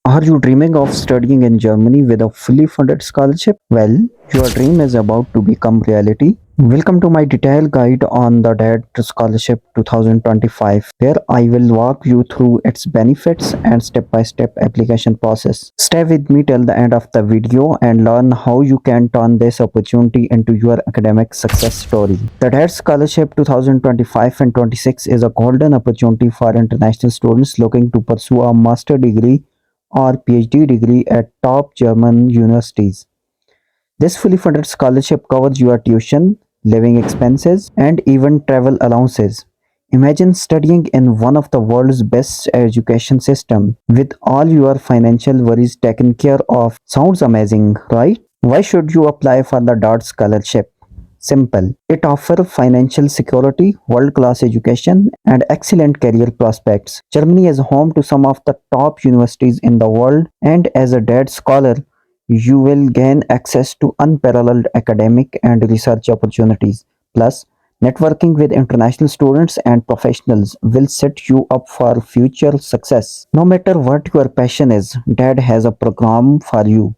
Are you dreaming of studying in Germany with a fully funded scholarship? Well, your dream is about to become reality. Welcome to my detailed guide on the DAAD Scholarship 2025, where I will walk you through its benefits and step-by-step application process. Stay with me till the end of the video and learn how you can turn this opportunity into your academic success story. The DAAD Scholarship 2025 and 26 is a golden opportunity for international students looking to pursue a master degree or PhD degree at top German universities. This fully funded scholarship covers your tuition, living expenses, and even travel allowances. Imagine studying in one of the world's best education system with all your financial worries taken care of. Sounds amazing, right? Why should you apply for the DAAD scholarship? Simple. It offers financial security, world-class education, and excellent career prospects. Germany is home to some of the top universities in the world, and as a DAAD scholar, you will gain access to unparalleled academic and research opportunities. Plus, networking with international students and professionals will set you up for future success. No matter what your passion is, DAAD has a program for you.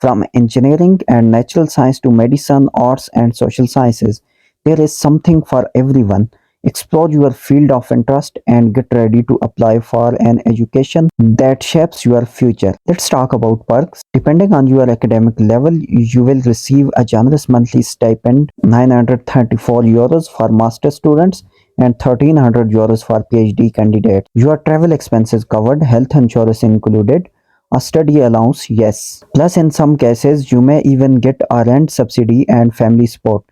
From engineering and natural science to medicine, arts, and social sciences, there is something for everyone. Explore your field of interest and get ready to apply for an education that shapes your future. Let's talk about perks. Depending on your academic level, you will receive a generous monthly stipend, 934 euros for master students and 1300 euros for PhD candidates. Your travel expenses covered, health insurance included, a study allowance, yes. Plus, in some cases, you may even get a rent subsidy and family support.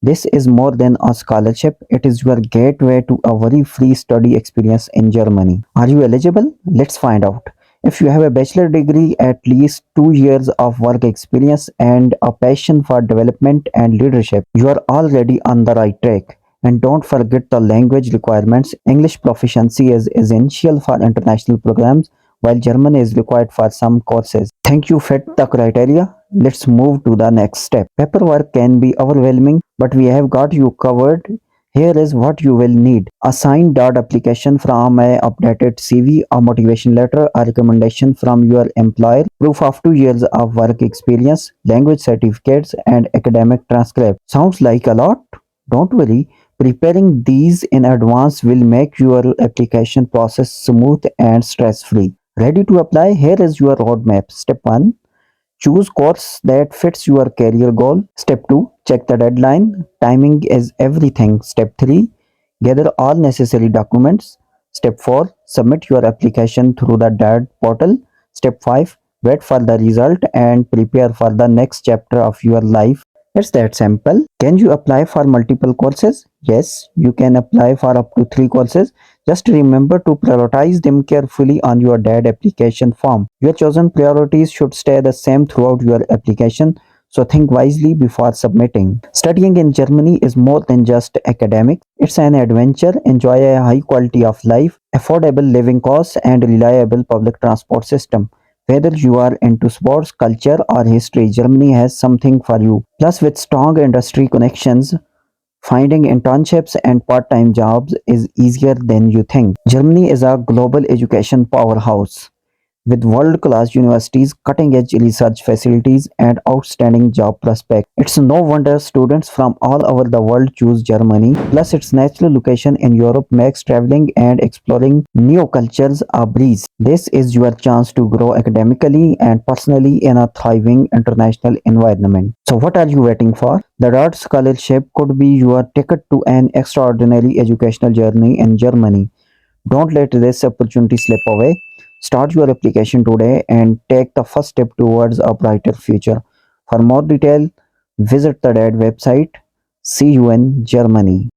This is more than a scholarship, it is your gateway to a very free study experience in Germany. Are you eligible? Let's find out. If you have a bachelor degree, at least 2 years of work experience, and a passion for development and leadership, you are already on the right track. And don't forget the language requirements. English proficiency is essential for international programs, while German is required for some courses. Think you fit the criteria? Let's move to the next step. Paperwork can be overwhelming, but we have got you covered. Here is what you will need: a signed DAAD application from a updated CV, a motivation letter, a recommendation from your employer, proof of 2 years of work experience, language certificates, and academic transcript. Sounds like a lot? Don't worry, preparing these in advance will make your application process smooth and stress-free. Ready to apply? Here is your roadmap. Step 1. Choose course that fits your career goal. Step 2. Check the deadline. Timing is everything. Step 3. Gather all necessary documents. Step 4. Submit your application through the DAAD portal. Step 5. Wait for the result and prepare for the next chapter of your life. It's that simple. Can you apply for multiple courses? Yes, you can apply for up to 3 courses. Just remember to prioritize them carefully on your DAAD application form. Your chosen priorities should stay the same throughout your application, so think wisely before submitting. Studying in Germany is more than just academic. It's an adventure. Enjoy a high quality of life, affordable living costs, and reliable public transport system. Whether you are into sports, culture, or history, Germany has something for you. Plus, with strong industry connections, finding internships and part-time jobs is easier than you think. Germany is a global education powerhouse with world-class universities, cutting-edge research facilities, and outstanding job prospects. It's no wonder students from all over the world choose Germany. Plus, its natural location in Europe makes traveling and exploring new cultures a breeze. This is your chance to grow academically and personally in a thriving international environment. So what are you waiting for? The DAAD Scholarship could be your ticket to an extraordinary educational journey in Germany. Don't let this opportunity slip away. Start your application today and take the first step towards a brighter future. For more detail, visit the DAAD website. See you in Germany.